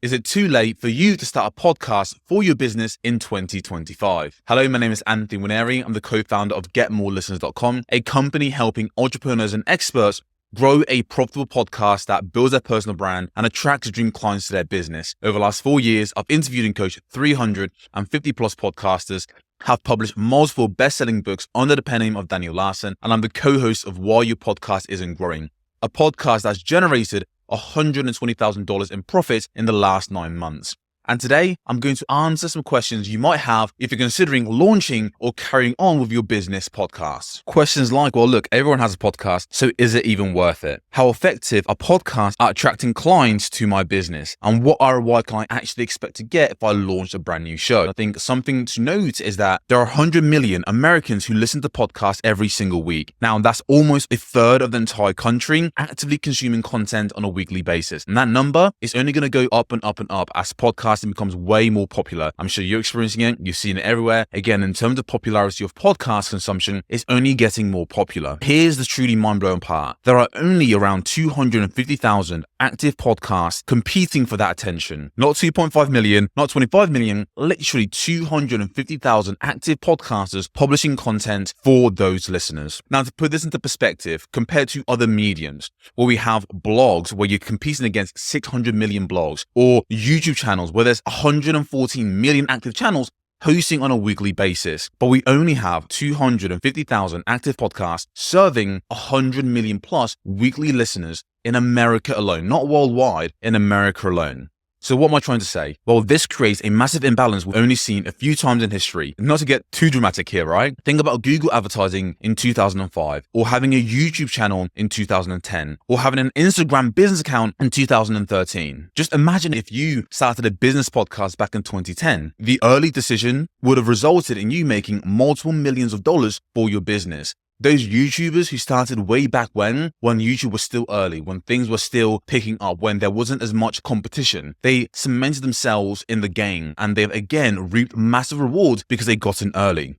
Is it too late for you to start a podcast for your business in 2025? Hello, my name is Anthony Winery. I'm the co-founder of GetMoreListeners.com, a company helping entrepreneurs and experts grow a profitable podcast that builds their personal brand and attracts dream clients to their business. Over the last 4 years, I've interviewed and coached 350 plus podcasters, have published multiple best-selling books under the pen name of Daniel Larson, and I'm the co-host of Why Your Podcast Isn't Growing, a podcast that's generated $120,000 in profit in the last 9 months. And today, I'm going to answer some questions you might have if you're considering launching or carrying on with your business podcast. Questions like, well, look, everyone has a podcast, so is it even worth it? How effective are podcasts at attracting clients to my business? And what ROI can I actually expect to get if I launch a brand new show? I think something to note is that there are 100 million Americans who listen to podcasts every single week. Now, that's almost a third of the entire country actively consuming content on a weekly basis. And that number is only going to go up and up and up as podcasts becomes way more popular. I'm sure you're experiencing it. You've seen it everywhere. Again, in terms of popularity of podcast consumption, it's only getting more popular. Here's the truly mind-blowing part. There are only around 250,000 active podcasts competing for that attention. Not 2.5 million, not 25 million, literally 250,000 active podcasters publishing content for those listeners. Now, to put this into perspective, compared to other mediums, where we have blogs where you're competing against 600 million blogs, or YouTube channels where there's 114 million active channels hosting on a weekly basis, but we only have 250,000 active podcasts serving 100 million plus weekly listeners in America alone, not worldwide, in America alone. So what am I trying to say? Well, this creates a massive imbalance we've only seen a few times in history. Not to get too dramatic here, right? Think about Google advertising in 2005, or having a YouTube channel in 2010, or having an Instagram business account in 2013. Just imagine if you started a business podcast back in 2010. The early decision would have resulted in you making multiple millions of dollars for your business. Those YouTubers who started way back when YouTube was still early, when things were still picking up, when there wasn't as much competition, they cemented themselves in the game and they've again reaped massive rewards because they got in early.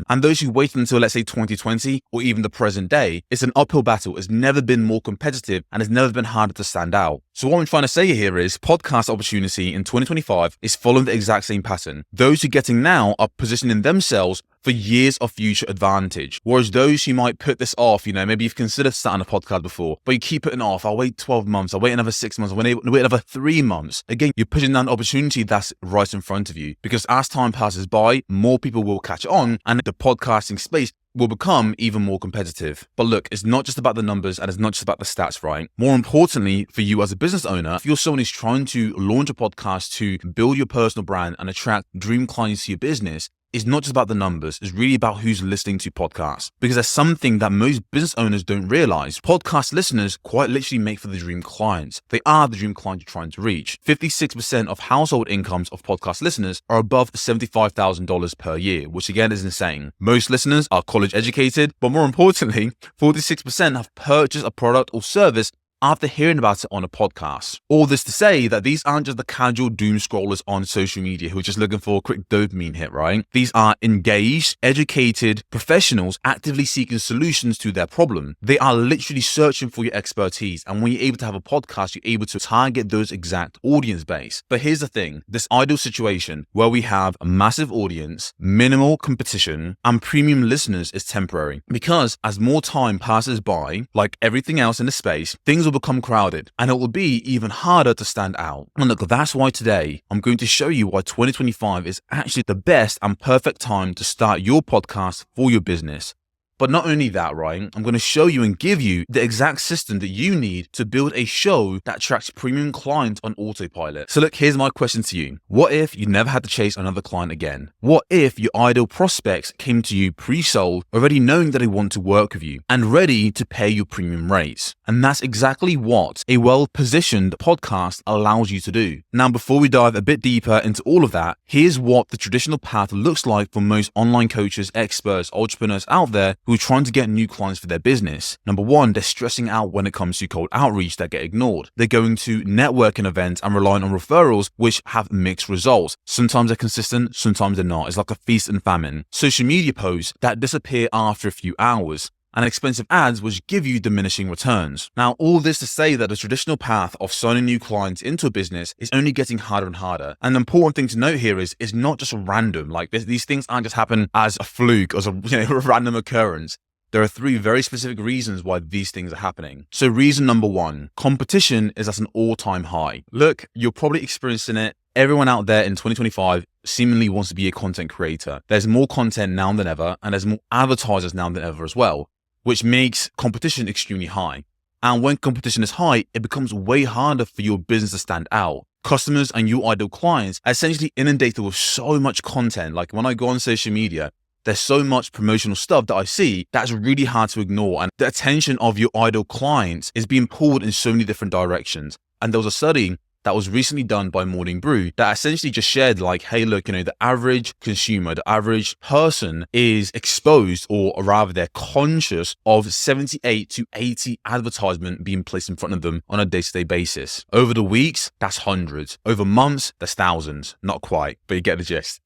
And those who waited until, let's say, 2020 or even the present day, it's an uphill battle. It's never been more competitive and it's never been harder to stand out. So what I'm trying to say here is podcast opportunity in 2025 is following the exact same pattern. Those who are getting now are positioning themselves for years of future advantage. Whereas those who might put this off, maybe you've considered starting a podcast before, but you keep putting it off. I'll wait 12 months. I'll wait another 6 months. I'll wait another 3 months. Again, you're pushing down an opportunity that's right in front of you, because as time passes by, more people will catch on and the podcasting space will become even more competitive. But look, it's not just about the numbers and it's not just about the stats, right? More importantly, for you as a business owner, if you're someone who's trying to launch a podcast to build your personal brand and attract dream clients to your business, it's not just about the numbers. It's really about who's listening to podcasts. Because there's something that most business owners don't realize. Podcast listeners quite literally make for the dream clients. They are the dream client you're trying to reach. 56% of household incomes of podcast listeners are above $75,000 per year, which again is insane. Most listeners are college educated, but more importantly, 46% have purchased a product or service after hearing about it on a podcast. All this to say that these aren't just the casual doom scrollers on social media who are just looking for a quick dopamine hit, right? These are engaged, educated professionals actively seeking solutions to their problem. They are literally searching for your expertise. And when you're able to have a podcast, you're able to target those exact audience base. But here's the thing, this ideal situation where we have a massive audience, minimal competition, and premium listeners is temporary. Because as more time passes by, like everything else in the space, things will become crowded and it will be even harder to stand out. And look, that's why today I'm going to show you why 2025 is actually the best and perfect time to start your podcast for your business. But not only that, right? I'm going to show you and give you the exact system that you need to build a show that attracts premium clients on autopilot. So look, here's my question to you. What if you never had to chase another client again? What if your ideal prospects came to you pre-sold, already knowing that they want to work with you and ready to pay your premium rates? And that's exactly what a well-positioned podcast allows you to do. Now, before we dive a bit deeper into all of that, here's what the traditional path looks like for most online coaches, experts, entrepreneurs out there who are trying to get new clients for their business. Number one, they're stressing out when it comes to cold outreach that get ignored. They're going to networking events and relying on referrals, which have mixed results. Sometimes they're consistent, sometimes they're not. It's like a feast and famine. Social media posts that disappear after a few hours. and expensive ads which give you diminishing returns. Now, all this to say that the traditional path of signing new clients into a business is only getting harder and harder. And the important thing to note here is it's not just random. Like these things aren't just happen as a fluke, as a random occurrence. There are 3 very specific reasons why these things are happening. So reason number 1, competition is at an all-time high. Look, you're probably experiencing it. Everyone out there in 2025 seemingly wants to be a content creator. There's more content now than ever, and there's more advertisers now than ever as well, which makes competition extremely high. And when competition is high, it becomes way harder for your business to stand out. Customers and your ideal clients are essentially inundated with so much content. Like when I go on social media, there's so much promotional stuff that I see that's really hard to ignore. And the attention of your ideal clients is being pulled in so many different directions. And there was a study that was recently done by Morning Brew that essentially just shared like, hey, look, the average consumer, the average person is exposed, or rather they're conscious of 78 to 80 advertisement being placed in front of them on a day-to-day basis. Over the weeks, that's hundreds. Over months, that's thousands. Not quite, but you get the gist.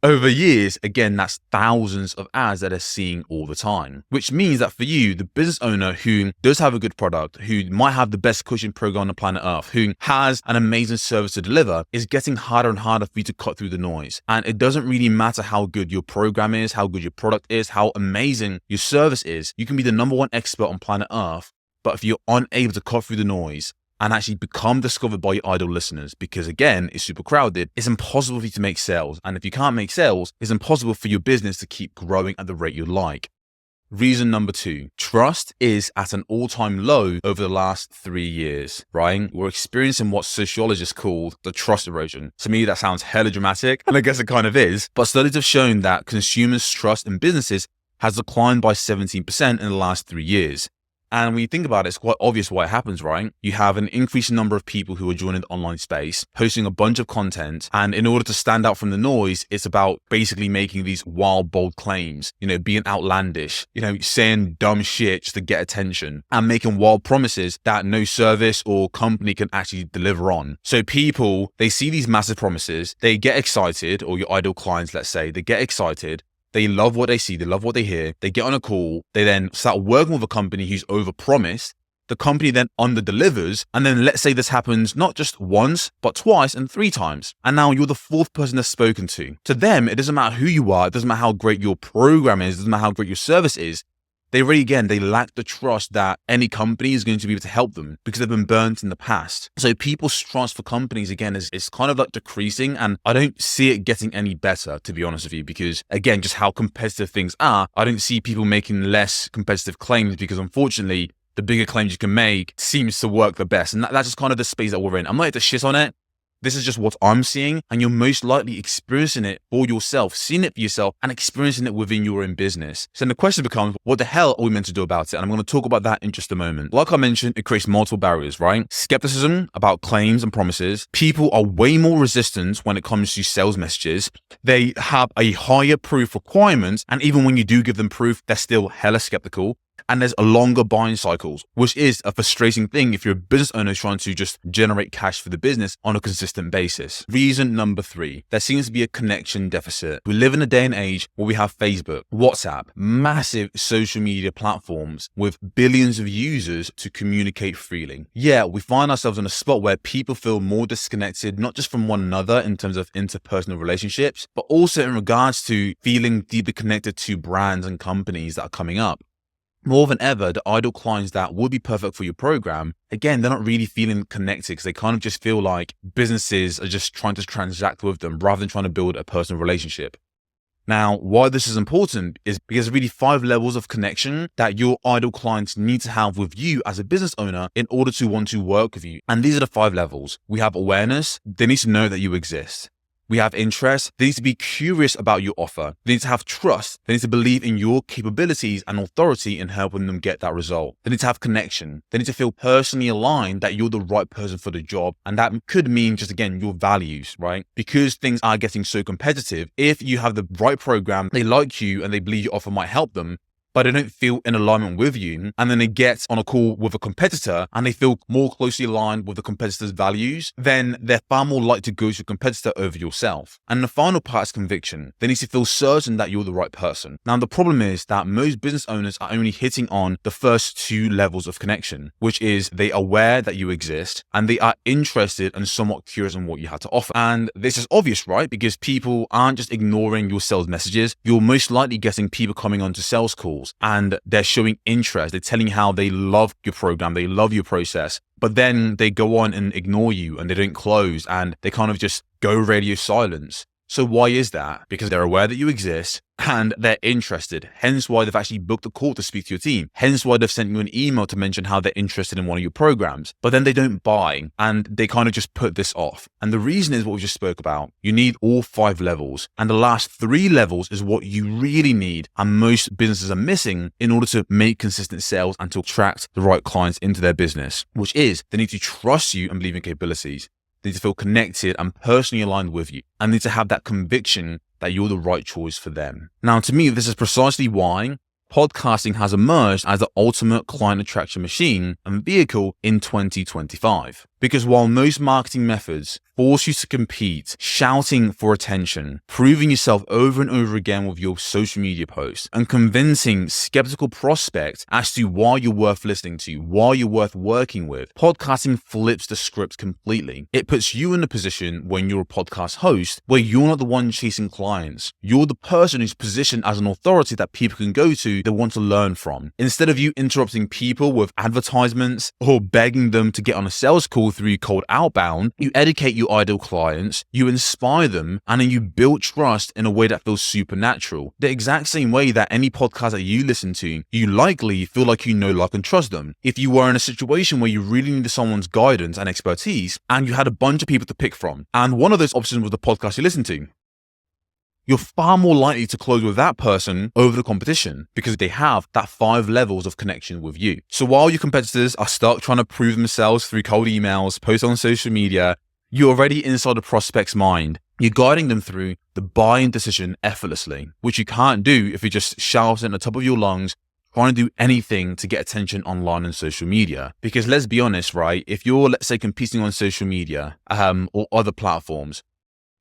Over years, again, that's thousands of ads that they're seeing all the time, which means that for you, the business owner who does have a good product, who might have the best coaching program on the planet Earth, who has an amazing service to deliver, is getting harder and harder for you to cut through the noise. And it doesn't really matter how good your program is, how good your product is, how amazing your service is. You can be the number 1 expert on planet Earth, but if you're unable to cut through the noise and actually become discovered by your ideal listeners, because again, it's super crowded, it's impossible for you to make sales. And if you can't make sales, it's impossible for your business to keep growing at the rate you'd like. Reason number 2, trust is at an all-time low over the last 3 years, right? We're experiencing what sociologists call the trust erosion. To me, that sounds hella dramatic, and I guess it kind of is. But studies have shown that consumers' trust in businesses has declined by 17% in the last 3 years. And when you think about it, it's quite obvious why it happens, right? You have an increasing number of people who are joining the online space, posting a bunch of content. And in order to stand out from the noise, it's about basically making these wild, bold claims, being outlandish, saying dumb shit just to get attention, and making wild promises that no service or company can actually deliver on. So people, they see these massive promises, they get excited, or your ideal clients, let's say, they get excited. They love what they see, they love what they hear, they get on a call, they then start working with a company who's overpromised, the company then underdelivers, and then let's say this happens not just once, but twice and 3 times. And now you're the 4th person they're spoken to. To them, it doesn't matter who you are, it doesn't matter how great your program is, it doesn't matter how great your service is. They lack the trust that any company is going to be able to help them because they've been burnt in the past. So people's trust for companies, again, is kind of like decreasing, and I don't see it getting any better, to be honest with you, because again, just how competitive things are, I don't see people making less competitive claims because unfortunately, the bigger claims you can make seems to work the best. And that's just kind of the space that we're in. I'm not here to shit on it. This is just what I'm seeing, and you're most likely experiencing it for yourself, seeing it for yourself, and experiencing it within your own business. So then the question becomes, what the hell are we meant to do about it? And I'm going to talk about that in just a moment. Like I mentioned, it creates multiple barriers, right? Skepticism about claims and promises. People are way more resistant when it comes to sales messages. They have a higher proof requirement, and even when you do give them proof, they're still hella skeptical. And there's a longer buying cycles, which is a frustrating thing if you're a business owner trying to just generate cash for the business on a consistent basis. Reason number 3, there seems to be a connection deficit. We live in a day and age where we have Facebook, WhatsApp, massive social media platforms with billions of users to communicate freely. Yeah, we find ourselves in a spot where people feel more disconnected, not just from one another in terms of interpersonal relationships, but also in regards to feeling deeply connected to brands and companies that are coming up. More than ever, the ideal clients that would be perfect for your program, again, they're not really feeling connected because they kind of just feel like businesses are just trying to transact with them rather than trying to build a personal relationship. Now, why this is important is because there's really 5 levels of connection that your ideal clients need to have with you as a business owner in order to want to work with you. And these are the 5 levels. We have awareness. They need to know that you exist. We have interest. They need to be curious about your offer. They need to have trust. They need to believe in your capabilities and authority in helping them get that result. They need to have connection. They need to feel personally aligned that you're the right person for the job. And that could mean just, again, your values, right? Because things are getting so competitive. If you have the right program, they like you and they believe your offer might help them, but they don't feel in alignment with you. And then they get on a call with a competitor and they feel more closely aligned with the competitor's values, then they're far more likely to go to a competitor over yourself. And the final part is conviction. They need to feel certain that you're the right person. Now, the problem is that most business owners are only hitting on the first two levels of connection, which is they are aware that you exist and they are interested and somewhat curious on what you have to offer. And this is obvious, right? Because people aren't just ignoring your sales messages. You're most likely getting people coming onto sales calls and they're showing interest. They're telling you how they love your program, they love your process, but then they go on and ignore you and they don't close and they kind of just go radio silence. So why is that? Because they're aware that you exist and they're interested. Hence why they've actually booked a call to speak to your team. Hence why they've sent you an email to mention how they're interested in one of your programs. But then they don't buy and they kind of just put this off. And the reason is what we just spoke about. You need all 5 levels. And the last 3 levels is what you really need. And most businesses are missing in order to make consistent sales and to attract the right clients into their business, which is they need to trust you and believe in capabilities. They need to feel connected and personally aligned with you and need to have that conviction that you're the right choice for them. Now, to me, this is precisely why podcasting has emerged as the ultimate client attraction machine and vehicle in 2025. Because while most marketing methods force you to compete, shouting for attention, proving yourself over and over again with your social media posts, and convincing skeptical prospects as to why you're worth listening to, why you're worth working with, podcasting flips the script completely. It puts you in a position when you're a podcast host where you're not the one chasing clients. You're the person who's positioned as an authority that people can go to that want to learn from. Instead of you interrupting people with advertisements or begging them to get on a sales call through cold outbound, you educate your ideal clients, you inspire them, and then you build trust in a way that feels supernatural. The exact same way that any podcast that you listen to, you likely feel like you know, like, and trust them. If you were in a situation where you really needed someone's guidance and expertise, and you had a bunch of people to pick from, and one of those options was the podcast you listen to, you're far more likely to close with that person over the competition because they have that 5 levels of connection with you. So while your competitors are stuck trying to prove themselves through cold emails, posts on social media, you're already inside the prospect's mind. You're guiding them through the buying decision effortlessly, which you can't do if you're just shouting at the top of your lungs, trying to do anything to get attention online and social media. Because let's be honest, right? If you're, let's say, competing on social media or other platforms,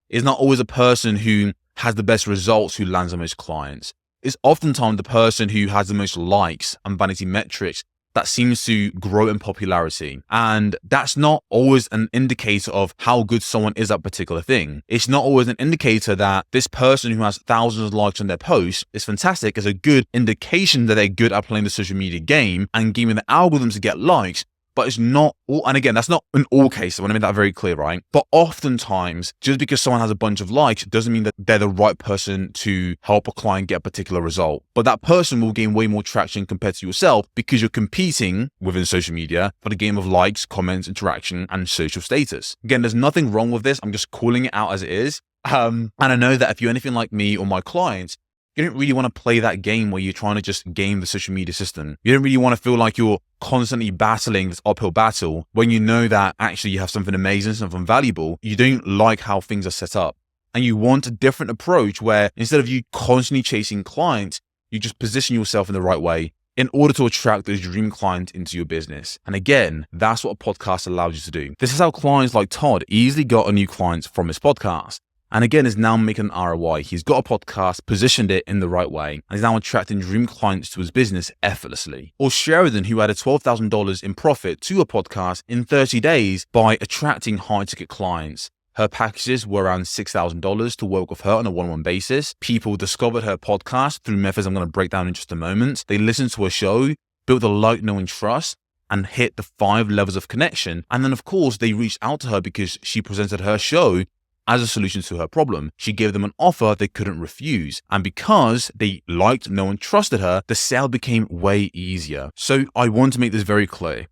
it's not always a person who has the best results who lands the most clients. It's oftentimes the person who has the most likes and vanity metrics that seems to grow in popularity. And that's not always an indicator of how good someone is at a particular thing. It's not always an indicator that this person who has thousands of likes on their posts is fantastic. It's a good indication that they're good at playing the social media game and gaming the algorithms to get likes. But it's not all, and again, that's not in all cases. I want to make that very clear, right? But oftentimes, just because someone has a bunch of likes doesn't mean that they're the right person to help a client get a particular result. But that person will gain way more traction compared to yourself because you're competing within social media for the game of likes, comments, interaction, and social status. Again, there's nothing wrong with this. I'm just calling it out as it is. And I know that if you're anything like me or my clients, you don't really want to play that game where you're trying to just game the social media system. You don't really want to feel like you're constantly battling this uphill battle when you know that actually you have something amazing, something valuable. You don't like how things are set up. And you want a different approach where instead of you constantly chasing clients, you just position yourself in the right way in order to attract those dream clients into your business. And again, that's what a podcast allows you to do. This is how clients like Todd easily got a new client from his podcast. And again, is now making an ROI. He's got a podcast, positioned it in the right way, and he's now attracting dream clients to his business effortlessly. Or Sheridan, who added $12,000 in profit to a podcast in 30 days by attracting high-ticket clients. Her packages were around $6,000 to work with her on a one-on-one basis. People discovered her podcast through methods I'm going to break down in just a moment. They listened to her show, built a like, know, and trust, and hit the 5 levels of connection. And then, of course, they reached out to her because she presented her show as a solution to her problem. She gave them an offer they couldn't refuse. And because they liked, know, and trusted her, the sale became way easier. So I want to make this very clear.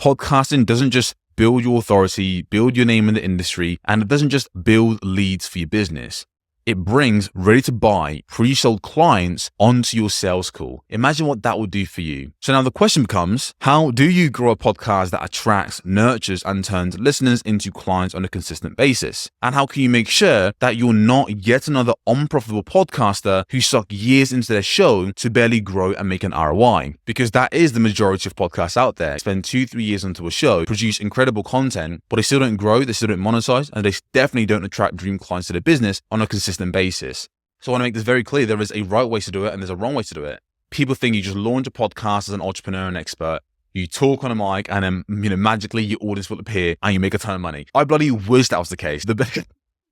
Podcasting doesn't just build your authority, build your name in the industry, and it doesn't just build leads for your business. it brings ready to buy pre-sold clients onto your sales call. Imagine what that would do for you. So now the question becomes, how do you grow a podcast that attracts, nurtures, and turns listeners into clients on a consistent basis? And how can you make sure that you're not yet another unprofitable podcaster who suck years into their show to barely grow and make an ROI? Because that is the majority of podcasts out there. Spend 2-3 years into a show, produce incredible content, but they still don't grow, they still don't monetize, and they definitely don't attract dream clients to their business on a consistent basis. So I want to make this very clear. There is a right way to do it and there's a wrong way to do it. People think you just launch a podcast as an entrepreneur and expert, you talk on a mic, and then magically your audience will appear and you make a ton of money. I bloody wish that was the case.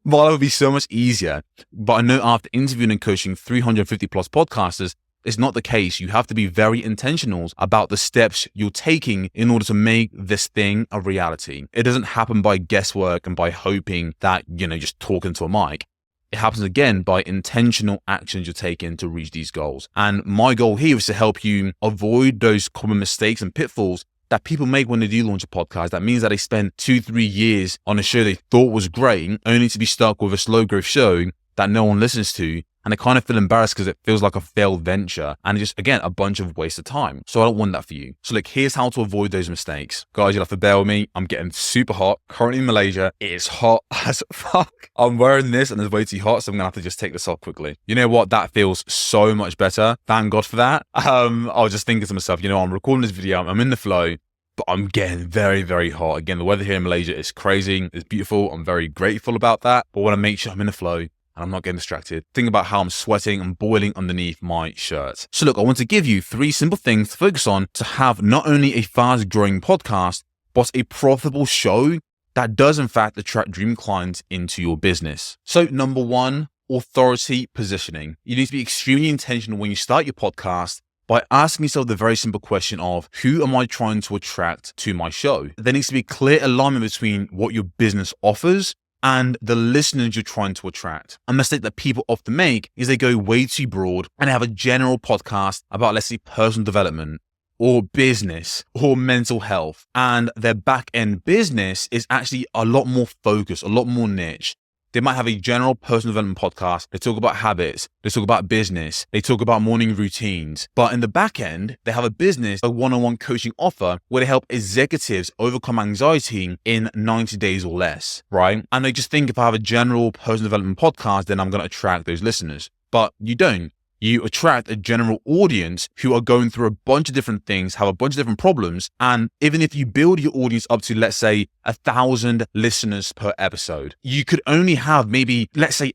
Well, it would be so much easier. But I know after interviewing and coaching 350 plus podcasters, it's not the case. You have to be very intentional about the steps you're taking in order to make this thing a reality. It doesn't happen by guesswork and by hoping that, just talking to a mic. It happens again by intentional actions you're taking to reach these goals. And my goal here is to help you avoid those common mistakes and pitfalls that people make when they do launch a podcast. That means that they spend 2-3 years on a show they thought was great, only to be stuck with a slow growth show that no one listens to. And they kind of feel embarrassed because it feels like a failed venture and just, again, a bunch of waste of time. So I don't want that for you. So look, here's how to avoid those mistakes. Guys, you'll have to bear with me. I'm getting super hot. Currently in Malaysia, it is hot as fuck. I'm wearing this and it's way too hot, so I'm going to have to just take this off quickly. You know what? That feels so much better. Thank God for that. I was just thinking to myself, I'm recording this video. I'm in the flow, but I'm getting very, very hot. Again, the weather here in Malaysia is crazy. It's beautiful. I'm very grateful about that. But I want to make sure I'm in the flow and I'm not getting distracted. Think about how I'm sweating and boiling underneath my shirt. So look, I want to give you 3 simple things to focus on to have not only a fast growing podcast, but a profitable show that does in fact attract dream clients into your business. So number 1, authority positioning. You need to be extremely intentional when you start your podcast by asking yourself the very simple question of, who am I trying to attract to my show? There needs to be clear alignment between what your business offers and the listeners you're trying to attract. A mistake that people often make is they go way too broad and they have a general podcast about, let's say, personal development or business or mental health. And their back end business is actually a lot more focused, a lot more niche. They might have a general personal development podcast. They talk about habits. They talk about business. They talk about morning routines. But in the back end, they have a business, a one-on-one coaching offer where they help executives overcome anxiety in 90 days or less, right? And they just think, if I have a general personal development podcast, then I'm going to attract those listeners. But you don't. You attract a general audience who are going through a bunch of different things, have a bunch of different problems. And even if you build your audience up to, let's say, 1,000 listeners per episode, you could only have maybe, let's say,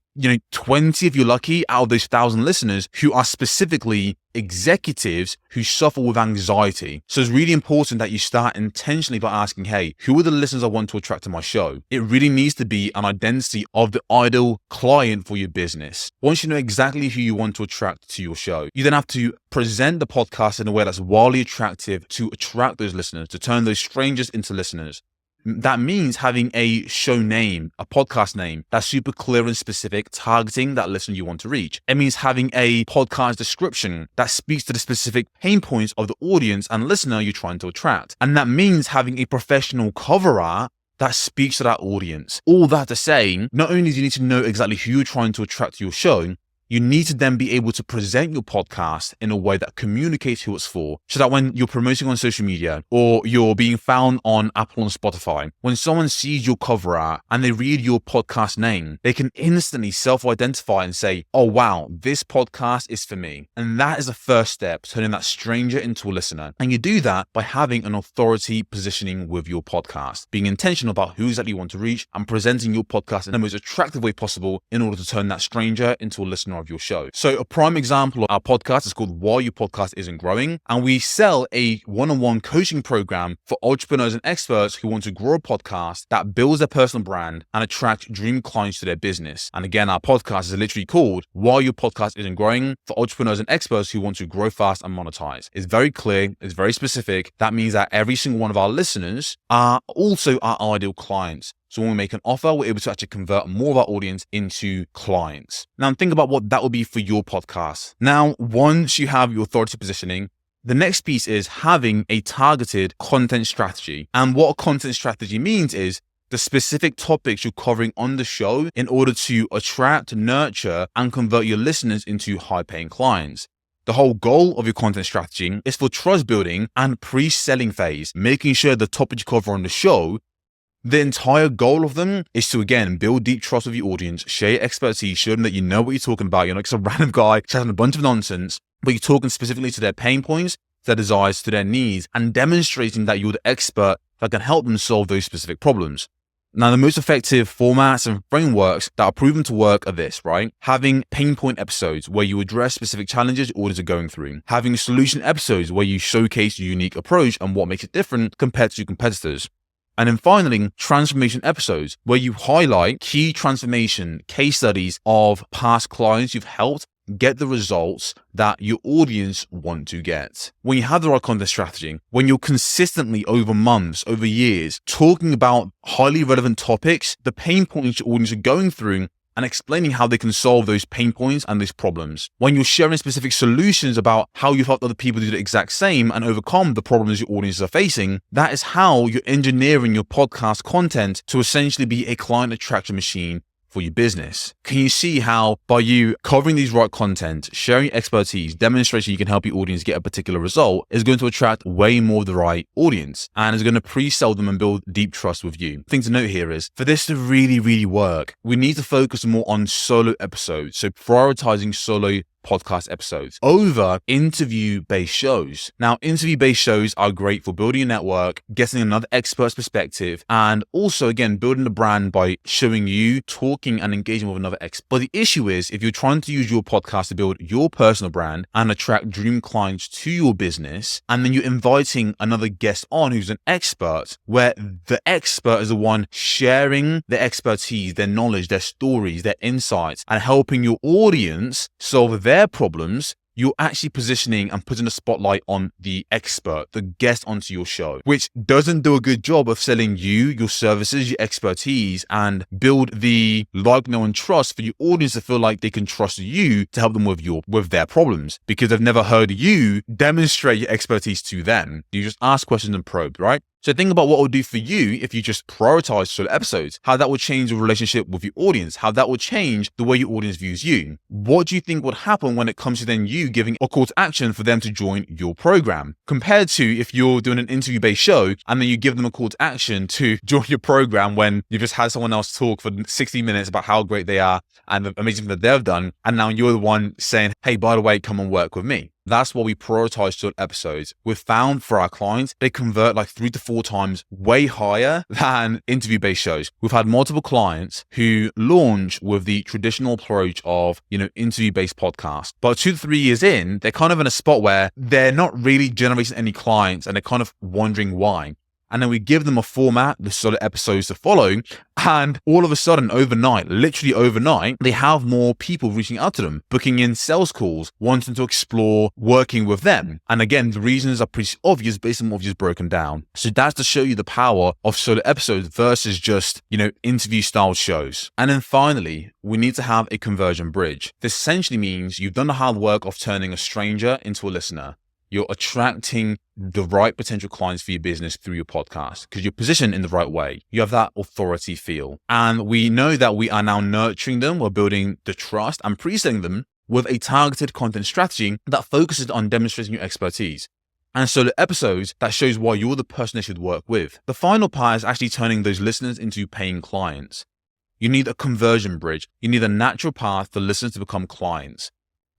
20 if you're lucky out of those 1,000 listeners who are specifically executives who suffer with anxiety. So it's really important that you start intentionally by asking, hey, who are the listeners I want to attract to my show? It really needs to be an identity of the ideal client for your business. Once you know exactly who you want to attract to your show, you then have to present the podcast in a way that's wildly attractive to attract those listeners, to turn those strangers into listeners. That means having a show name, a podcast name that's super clear and specific, targeting that listener you want to reach. It means having a podcast description that speaks to the specific pain points of the audience and listener you're trying to attract. And that means having a professional cover art that speaks to that audience. All that to say, not only do you need to know exactly who you're trying to attract to your show, you need to then be able to present your podcast in a way that communicates who it's for, so that when you're promoting on social media or you're being found on Apple and Spotify, when someone sees your cover art and they read your podcast name, they can instantly self-identify and say, oh wow, this podcast is for me. And that is the first step, turning that stranger into a listener. And you do that by having an authority positioning with your podcast, being intentional about who exactly you want to reach and presenting your podcast in the most attractive way possible in order to turn that stranger into a listener of your show. So a prime example of our podcast is called Why Your Podcast Isn't Growing. And we sell a one-on-one coaching program for entrepreneurs and experts who want to grow a podcast that builds their personal brand and attract dream clients to their business. And again, our podcast is literally called Why Your Podcast Isn't Growing for entrepreneurs and experts who want to grow fast and monetize. It's very clear. It's very specific. That means that every single one of our listeners are also our ideal clients. So when we make an offer, we're able to actually convert more of our audience into clients. Now think about what that will be for your podcast. Now, once you have your authority positioning, the next piece is having a targeted content strategy. And what a content strategy means is the specific topics you're covering on the show in order to attract, nurture, and convert your listeners into high-paying clients. The whole goal of your content strategy is for trust building and pre-selling phase, making sure the topics you cover on the show, the entire goal of them is to, again, build deep trust with your audience, share your expertise, show them that you know what you're talking about. You're not just a random guy chatting a bunch of nonsense, but you're talking specifically to their pain points, their desires, to their needs, and demonstrating that you're the expert that can help them solve those specific problems. Now, the most effective formats and frameworks that are proven to work are this, right? Having pain point episodes where you address specific challenges your audience are going through. Having solution episodes where you showcase your unique approach and what makes it different compared to your competitors. And then finally, transformation episodes where you highlight key transformation case studies of past clients you've helped get the results that your audience want to get. When you have the right content strategy, when you're consistently over months, over years, talking about highly relevant topics, the pain points your audience are going through, and explaining how they can solve those pain points and those problems. When you're sharing specific solutions about how you've helped other people do the exact same and overcome the problems your audiences are facing, that is how you're engineering your podcast content to essentially be a client attraction machine for your business. Can you see how by you covering these right content, sharing your expertise, demonstrating you can help your audience get a particular result is going to attract way more of the right audience and is going to pre-sell them and build deep trust with you. The thing to note here is for this to really work, we need to focus more on solo episodes. So prioritizing solo podcast episodes over interview-based shows. Now, interview-based shows are great for building a network, getting another expert's perspective, and also, again, building a brand by showing you, talking, and engaging with another expert. But the issue is, if you're trying to use your podcast to build your personal brand and attract dream clients to your business, and then you're inviting another guest on who's an expert, where the expert is the one sharing their expertise, their knowledge, their stories, their insights, and helping your audience solve their problems, you're actually positioning and putting a spotlight on the expert, the guest onto your show, which doesn't do a good job of selling you, your services, your expertise, and build the like, know, and trust for your audience to feel like they can trust you to help them with their problems because they've never heard you demonstrate your expertise to them. You just ask questions and probe, right? So think about what it would do for you if you just prioritize solo episodes, how that would change your relationship with your audience, how that would change the way your audience views you. What do you think would happen when it comes to then you giving a call to action for them to join your program? Compared to if you're doing an interview-based show and then you give them a call to action to join your program when you've just had someone else talk for 60 minutes about how great they are and the amazing thing that they've done, and now you're the one saying, hey, by the way, come and work with me. That's why we prioritize short episodes. We've found for our clients, they convert like 3 to 4 times way higher than interview-based shows. We've had multiple clients who launch with the traditional approach of, interview-based podcasts. But 2 to 3 years in, they're kind of in a spot where they're not really generating any clients and they're kind of wondering why. And then we give them a format, the solo episodes to follow. And all of a sudden, literally overnight, they have more people reaching out to them, booking in sales calls, wanting to explore working with them. And again, the reasons are pretty obvious based on what we've just broken down. So that's to show you the power of solo episodes versus just, interview style shows. And then finally, we need to have a conversion bridge. This essentially means you've done the hard work of turning a stranger into a listener. You're attracting the right potential clients for your business through your podcast because you're positioned in the right way. You have that authority feel. And we know that we are now nurturing them. We're building the trust and pre-selling them with a targeted content strategy that focuses on demonstrating your expertise. And solo episodes that shows why you're the person they should work with. The final part is actually turning those listeners into paying clients. You need a conversion bridge. You need a natural path for listeners to become clients.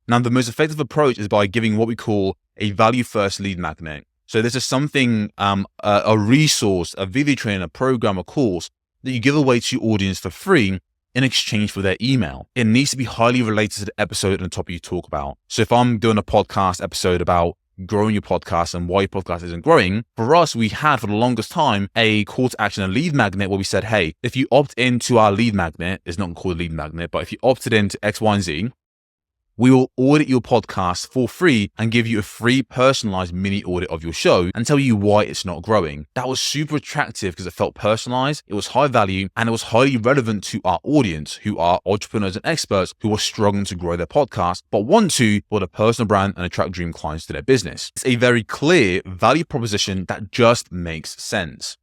Now, the most effective approach is by giving what we call a value-first lead magnet. So this is something, a resource, a video training, a program, a course that you give away to your audience for free in exchange for their email. It needs to be highly related to the episode and the topic you talk about. So if I'm doing a podcast episode about growing your podcast and why your podcast isn't growing, for us, we had for the longest time a call to action, a lead magnet where we said, hey, if you opt into our lead magnet, it's not called a lead magnet, but if you opted into X, Y, and Z, we will audit your podcast for free and give you a free personalized mini audit of your show and tell you why it's not growing. That was super attractive because it felt personalized, it was high value, and it was highly relevant to our audience who are entrepreneurs and experts who are struggling to grow their podcast but want to build a personal brand and attract dream clients to their business. It's a very clear value proposition that just makes sense.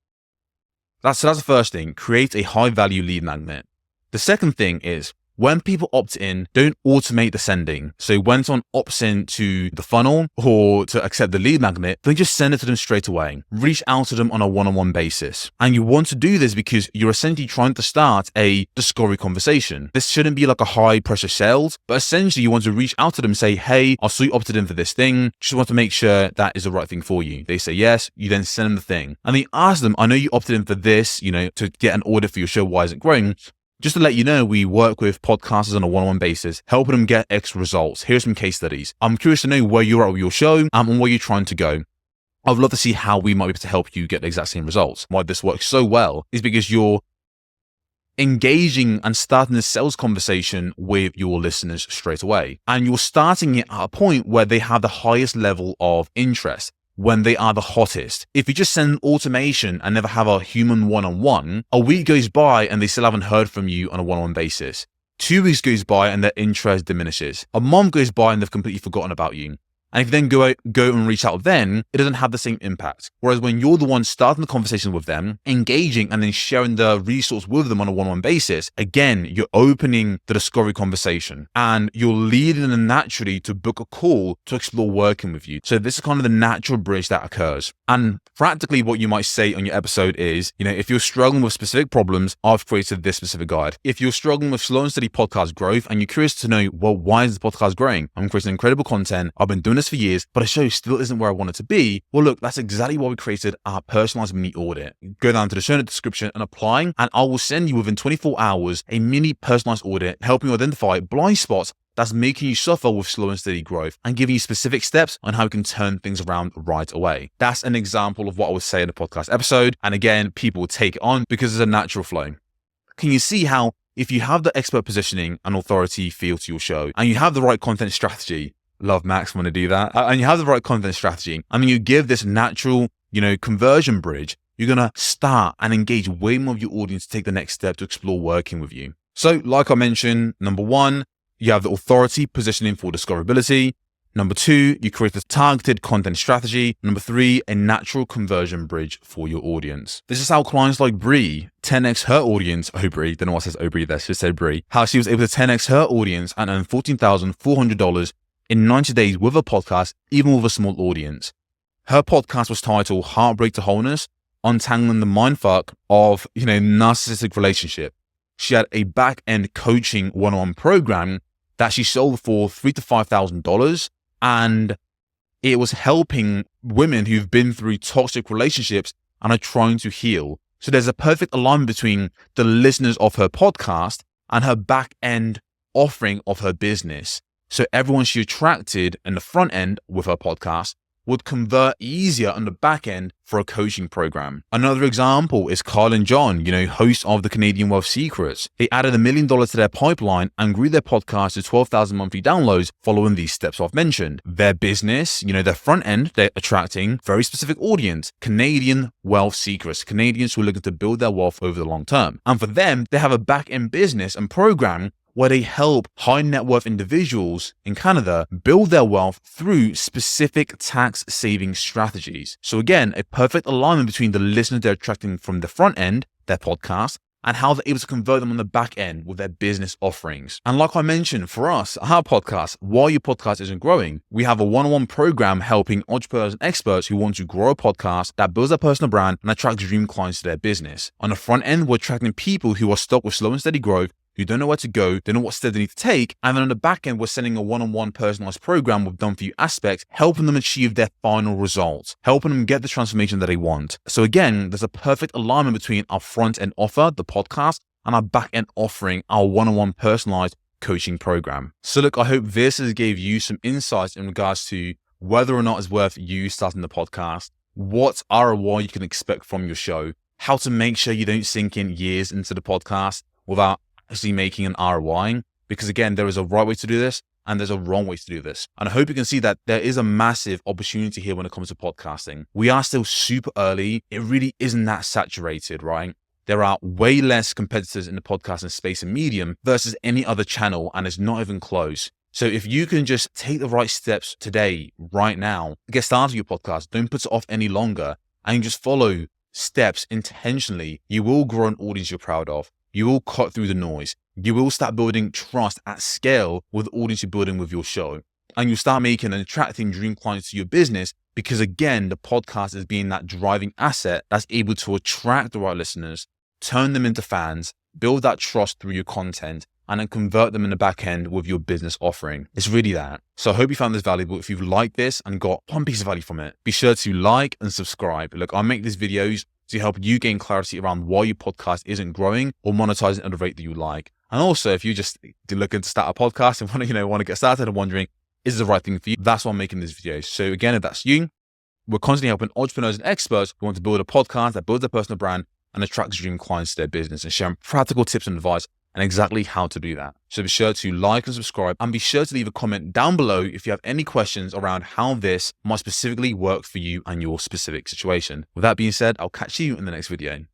That's the first thing. Create a high value lead magnet. The second thing is when people opt in, don't automate the sending. So when someone opts in to the funnel or to accept the lead magnet, don't just send it to them straight away. Reach out to them on a one-on-one basis. And you want to do this because you're essentially trying to start a discovery conversation. This shouldn't be like a high pressure sales, but essentially you want to reach out to them and say, hey, I saw you opted in for this thing. Just want to make sure that is the right thing for you. They say yes, you then send them the thing. And then you ask them, I know you opted in for this, to get an order for your show. Why is it growing? Just to let you know, we work with podcasters on a one-on-one basis, helping them get extra results. Here's some case studies. I'm curious to know where you're at with your show and where you're trying to go. I'd love to see how we might be able to help you get the exact same results. Why this works so well is because you're engaging and starting the sales conversation with your listeners straight away. And you're starting it at a point where they have the highest level of interest, when they are the hottest. If you just send automation and never have a human one-on-one, a week goes by and they still haven't heard from you on a one-on-one basis. 2 weeks goes by and their interest diminishes. A month goes by and they've completely forgotten about you. And if you then go and reach out then, it doesn't have the same impact. Whereas when you're the one starting the conversation with them, engaging and then sharing the resource with them on a one-on-one basis, again, you're opening the discovery conversation and you're leading them naturally to book a call to explore working with you. So this is kind of the natural bridge that occurs. And practically what you might say on your episode is, if you're struggling with specific problems, I've created this specific guide. If you're struggling with slow and steady podcast growth and you're curious to know, well, why is the podcast growing? I'm creating incredible content. I've been doing this for years, but the show still isn't where I want it to be. Well, look, that's exactly why we created our personalized mini audit. Go down to the show note description and apply, and I will send you within 24 hours a mini personalized audit, helping you identify blind spots that's making you suffer with slow and steady growth and giving you specific steps on how you can turn things around right away. That's an example of what I would say in a podcast episode. And again, people will take it on because it's a natural flow. Can you see how if you have the expert positioning and authority feel to your show and you have the right content strategy, love Max when to do that, and you have the right content strategy, and then you give this natural, conversion bridge, you're going to start and engage way more of your audience to take the next step to explore working with you. So like I mentioned, number 1, you have the authority positioning for discoverability. Number 2, you create a targeted content strategy. Number 3, a natural conversion bridge for your audience. This is how clients like Bree 10x her audience. Bree, don't know what says Bree there, she said Bree. How she was able to 10x her audience and earn $14,400 in 90 days with a podcast, even with a small audience. Her podcast was titled Heartbreak to Wholeness, Untangling the Mindfuck of, Narcissistic Relationship. She had a back-end coaching one-on-one program that she sold for $3,000 to $5,000, and it was helping women who've been through toxic relationships and are trying to heal. So there's a perfect alignment between the listeners of her podcast and her back-end offering of her business. So everyone she attracted in the front end with her podcast would convert easier on the back end for a coaching program. Another example is Carl and John, hosts of the Canadian Wealth Secrets. They added $1 million to their pipeline and grew their podcast to 12,000 monthly downloads following these steps I've mentioned. Their business, their front end, they're attracting very specific audience, Canadian Wealth Secrets, Canadians who are looking to build their wealth over the long term. And for them, they have a back end business and program where they help high net worth individuals in Canada build their wealth through specific tax saving strategies. So again, a perfect alignment between the listeners they're attracting from the front end, their podcast, and how they're able to convert them on the back end with their business offerings. And like I mentioned, for us, our podcast, while your podcast isn't growing, we have a one-on-one program helping entrepreneurs and experts who want to grow a podcast that builds their personal brand and attracts dream clients to their business. On the front end, we're attracting people who are stuck with slow and steady growth, who don't know where to go, don't know what step they need to take. And then on the back end, we're sending a one-on-one personalized program with done-for-you aspects, helping them achieve their final results, helping them get the transformation that they want. So again, there's a perfect alignment between our front-end offer, the podcast, and our back-end offering, our one-on-one personalized coaching program. So look, I hope this has gave you some insights in regards to whether or not it's worth you starting the podcast, what ROI you can expect from your show, how to make sure you don't sink in years into the podcast without actually making an ROI, because again, there is a right way to do this and there's a wrong way to do this. And I hope you can see that there is a massive opportunity here when it comes to podcasting. We are still super early. It really isn't that saturated, right? There are way less competitors in the podcasting space and medium versus any other channel, and it's not even close. So if you can just take the right steps today, right now, get started with your podcast, don't put it off any longer, and just follow steps intentionally, you will grow an audience you're proud of. You will cut through the noise. You will start building trust at scale with the audience you're building with your show. And you'll start making and attracting dream clients to your business because, again, the podcast is being that driving asset that's able to attract the right listeners, turn them into fans, build that trust through your content, and then convert them in the back end with your business offering. It's really that. So I hope you found this valuable. If you've liked this and got one piece of value from it, be sure to like and subscribe. Look, I make these videos to help you gain clarity around why your podcast isn't growing or monetizing at a rate that you like. And also, if you just looking to start a podcast and want to get started and wondering, is this the right thing for you? That's why I'm making this video. So again, if that's you, we're constantly helping entrepreneurs and experts who want to build a podcast that builds their personal brand and attracts dream clients to their business, and sharing practical tips and advice and exactly how to do that. So be sure to like and subscribe, and be sure to leave a comment down below if you have any questions around how this might specifically work for you and your specific situation. With that being said, I'll catch you in the next video.